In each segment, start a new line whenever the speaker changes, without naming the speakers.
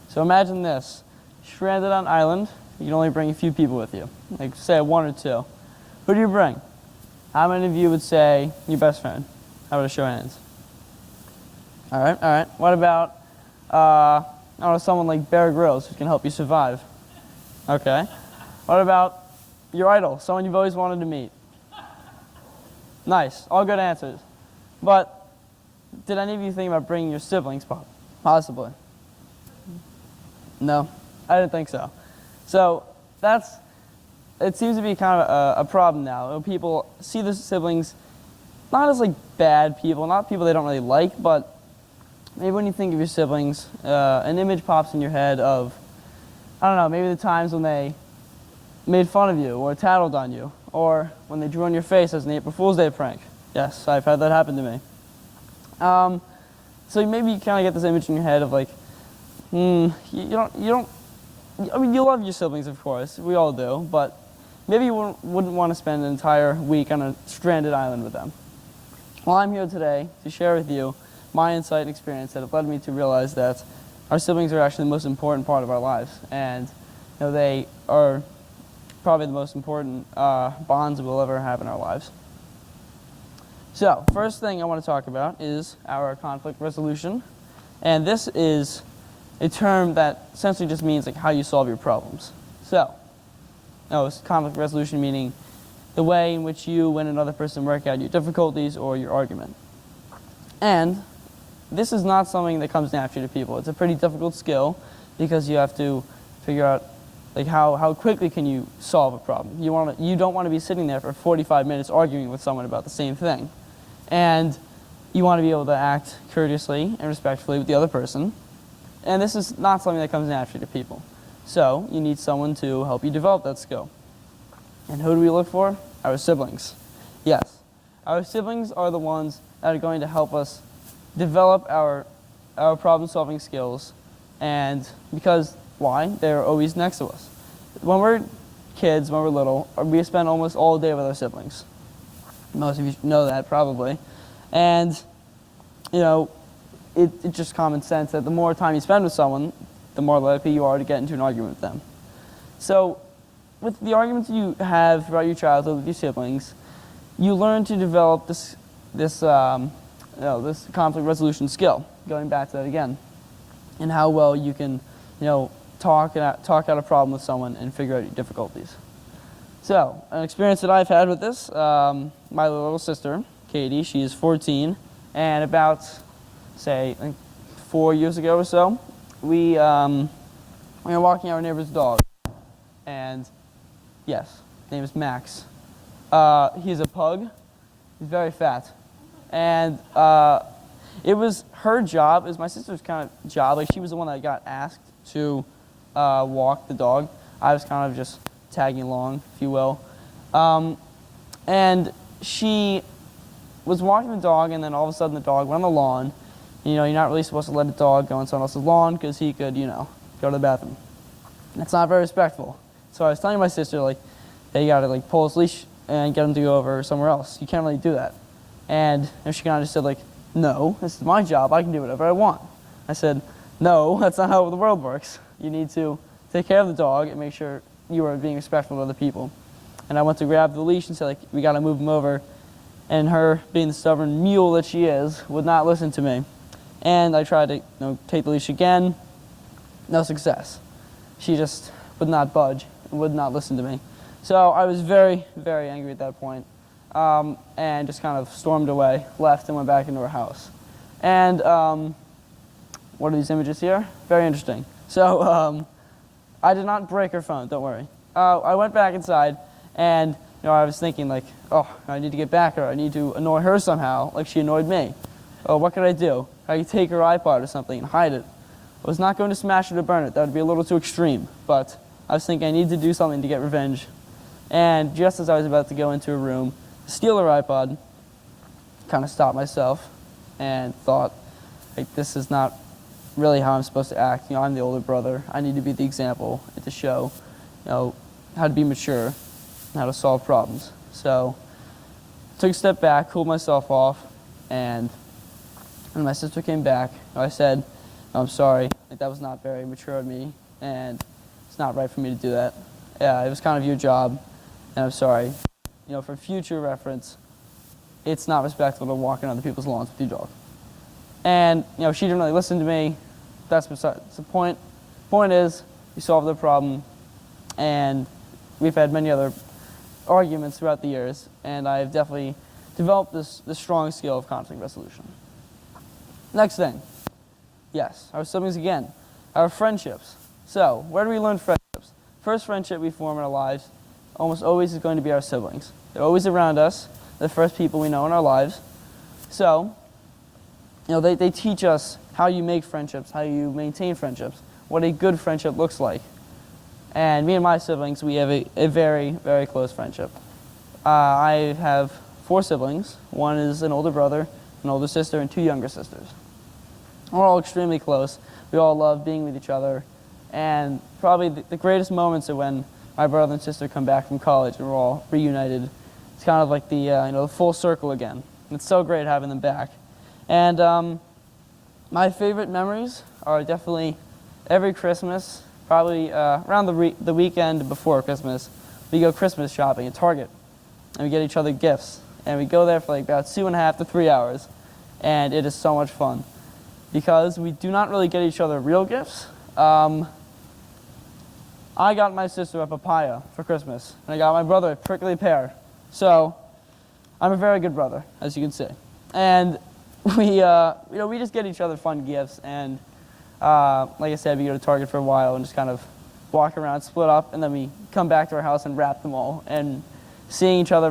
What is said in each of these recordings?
So imagine this. Stranded on an island, you can only bring a few people with you. Like say one or two. Who do you bring? How many of you would say your best friend? How about a show of hands? All right. What about, I don't know, someone like Bear Grylls who can help you survive? Okay. What about your idol, someone you've always wanted to meet? Nice, all good answers. But did any of you think about bringing your siblings, possibly? No, I didn't think so. So it seems to be kind of a problem now. People see the siblings not as like bad people, not people they don't really like, but maybe when you think of your siblings, an image pops in your head of, I don't know, maybe the times when they made fun of you or tattled on you, or when they drew on your face as an April Fool's Day prank. Yes, I've had that happen to me. So maybe you kind of get this image in your head of like, you don't. I mean, you love your siblings, of course, we all do, but maybe you wouldn't want to spend an entire week on a stranded island with them. Well, I'm here today to share with you my insight and experience that have led me to realize that our siblings are actually the most important part of our lives, and they are probably the most important bonds we'll ever have in our lives. So, first thing I want to talk about is our conflict resolution, and this is a term that essentially just means like how you solve your problems. So, it's conflict resolution meaning the way in which you and another person work out your difficulties or your argument. And this is not something that comes naturally to people. It's a pretty difficult skill because you have to figure out like how quickly can you solve a problem. You don't want to be sitting there for 45 minutes arguing with someone about the same thing. And you want to be able to act courteously and respectfully with the other person. And this is not something that comes naturally to people. So you need someone to help you develop that skill. And who do we look for? Our siblings. Yes, our siblings are the ones that are going to help us develop our problem-solving skills. And because, why? They're always next to us. When we're kids, when we're little, we spend almost all day with our siblings. Most of you know that probably. And, it's just common sense that the more time you spend with someone, the more likely you are to get into an argument with them. So, with the arguments you have throughout your childhood with your siblings, you learn to develop this conflict resolution skill. Going back to that again, and how well you can, talk out a problem with someone and figure out your difficulties. So, an experience that I've had with this, my little sister, Katie, she is 14, and about, say, like 4 years ago or so, we were walking our neighbor's dog, and yes, his name is Max. He's a pug. He's very fat, and it was her job. It was my sister's kind of job. Like she was the one that got asked to walk the dog. I was kind of just tagging along, if you will, and she was walking the dog, and then all of a sudden the dog went on the lawn. You're not really supposed to let a dog go on someone else's lawn because he could, go to the bathroom. That's not very respectful. So I was telling my sister, like, hey, you gotta pull his leash and get him to go over somewhere else. You can't really do that. And she kind of just said, like, no, this is my job. I can do whatever I want. I said, no, that's not how the world works. You need to take care of the dog and make sure you are being respectful of other people. And I went to grab the leash and said, like, we gotta move him over. And her, being the stubborn mule that she is, would not listen to me. And I tried to take the leash again. No success. She just would not budge and would not listen to me. So I was very, very angry at that point, and just kind of stormed away, left, and went back into her house. And what are these images here? Very interesting. So I did not break her phone, don't worry. I went back inside, and I was thinking like, oh, I need to get back at her. I need to annoy her somehow, like she annoyed me. Oh, what could I do? I could take her iPod or something and hide it. I was not going to smash it or burn it. That would be a little too extreme. But I was thinking I need to do something to get revenge. And just as I was about to go into a room, steal her iPod, kind of stopped myself and thought, like, this is not really how I'm supposed to act. I'm the older brother. I need to be the example and to show, how to be mature and how to solve problems. So I took a step back, cooled myself off, and when my sister came back, I said, I'm sorry. Like, that was not very mature of me, and it's not right for me to do that. Yeah, it was kind of your job, and I'm sorry. For future reference, it's not respectful to walk on other people's lawns with your dog. And, she didn't really listen to me. That's besides the point. Point is, we solved the problem, and we've had many other arguments throughout the years, and I've definitely developed this strong skill of conflict resolution. Next thing. Yes, our siblings again. Our friendships. So, where do we learn friendships? First friendship we form in our lives almost always is going to be our siblings. They're always around us, the first people we know in our lives. So, they teach us how you make friendships, how you maintain friendships, what a good friendship looks like. And me and my siblings, we have a very, very close friendship. I have 4 siblings. One is an older brother, an older sister, and 2 younger sisters. We're all extremely close. We all love being with each other. And probably the greatest moments are when my brother and sister come back from college and we're all reunited. It's kind of like the full circle again. It's so great having them back. And my favorite memories are definitely every Christmas, probably around the weekend before Christmas, we go Christmas shopping at Target. And we get each other gifts. And we go there for like about 2.5 to 3 hours. And it is so much fun. Because we do not really get each other real gifts. I got my sister a papaya for Christmas, and I got my brother a prickly pear. So, I'm a very good brother, as you can see. And we just get each other fun gifts, and like I said, we go to Target for a while and just kind of walk around, split up, and then we come back to our house and wrap them all. And seeing each other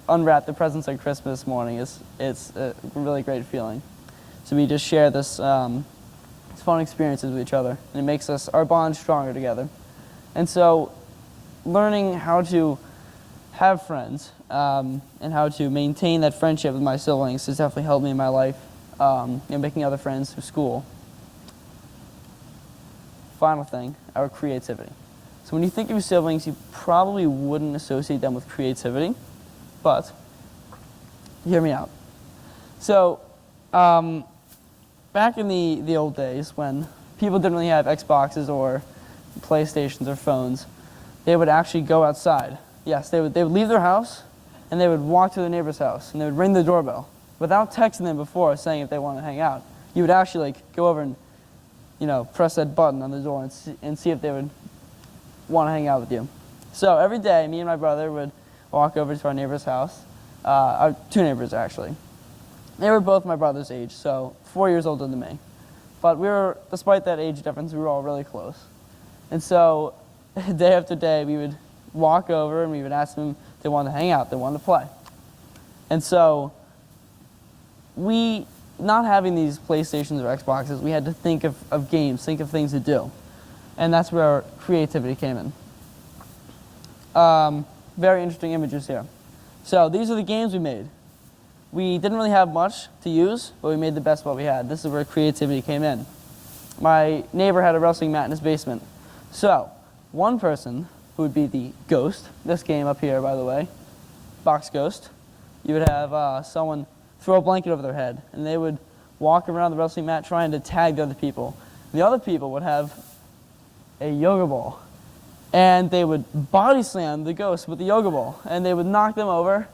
unwrap the presents on Christmas morning it's a really great feeling. So we just share this fun experiences with each other, and it makes our bond stronger together. And so, learning how to have friends and how to maintain that friendship with my siblings has definitely helped me in my life, making other friends through school. Final thing, our creativity. So when you think of your siblings, you probably wouldn't associate them with creativity, but hear me out. So, back in the old days when people didn't really have Xboxes or PlayStations or phones, they would actually go outside. Yes, they would leave their house and they would walk to their neighbor's house and they would ring the doorbell without texting them before saying if they want to hang out. You would actually go over and press that button on the door and see if they would want to hang out with you. So every day, me and my brother would walk over to our neighbor's house, our 2 neighbors actually. They were both my brother's age, so 4 years older than me. But despite that age difference, we were all really close. And so, day after day, we would walk over and we would ask them if they wanted to hang out, they wanted to play. And so, not having these PlayStations or Xboxes, we had to think of games, think of things to do. And that's where our creativity came in. Very interesting images here. So, these are the games we made. We didn't really have much to use, but we made the best of what we had. This is where creativity came in. My neighbor had a wrestling mat in his basement. So, one person who would be the ghost, this game up here, by the way, box ghost, you would have someone throw a blanket over their head, and they would walk around the wrestling mat trying to tag the other people. The other people would have a yoga ball, and they would body slam the ghost with the yoga ball, and they would knock them over,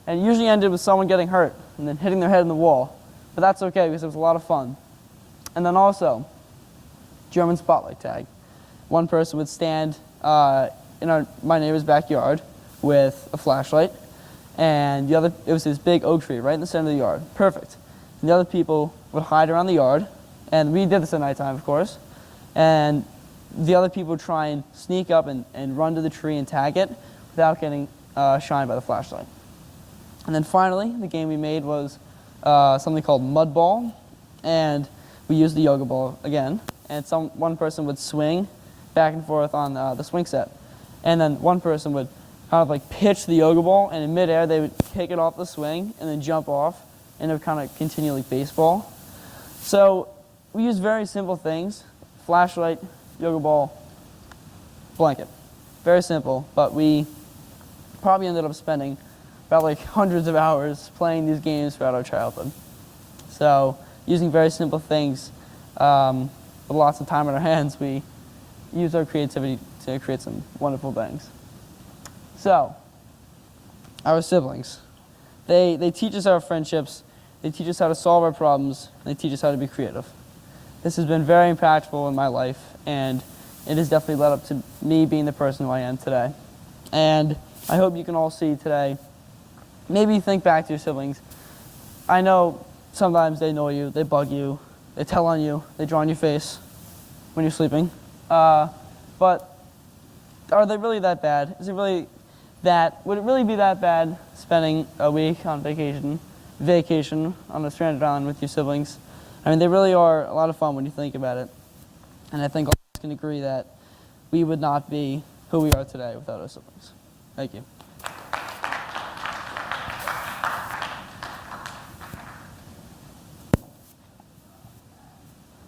and it usually ended with someone getting hurt and then hitting their head in the wall. But that's okay because it was a lot of fun. And then also, German spotlight tag. One person would stand in my neighbor's backyard with a flashlight, and it was this big oak tree right in the center of the yard. Perfect. And the other people would hide around the yard, and we did this at nighttime, of course, and the other people would try and sneak up and run to the tree and tag it without getting shined by the flashlight. And then finally, the game we made was something called Mud Ball, and we used the yoga ball again, and one person would swing back and forth on the swing set, and then one person would kind of like pitch the yoga ball, and in midair they would kick it off the swing and then jump off, and it would kind of continue like baseball. So we used very simple things: flashlight, yoga ball, blanket. Very simple, but we probably ended up spending about like hundreds of hours playing these games throughout our childhood. So using very simple things with lots of time on our hands, we use our creativity to create some wonderful things. So, our siblings. They teach us our friendships, they teach us how to solve our problems, and they teach us how to be creative. This has been very impactful in my life, and it has definitely led up to me being the person who I am today. And I hope you can all see today, maybe think back to your siblings. I know sometimes they annoy you, they bug you, they tell on you, they draw on your face when you're sleeping. But are they really that bad? Is it really would it really be that bad spending a week on vacation on a stranded island with your siblings? I mean, they really are a lot of fun when you think about it. And I think all of us can agree that we would not be who we are today without our siblings. Thank you.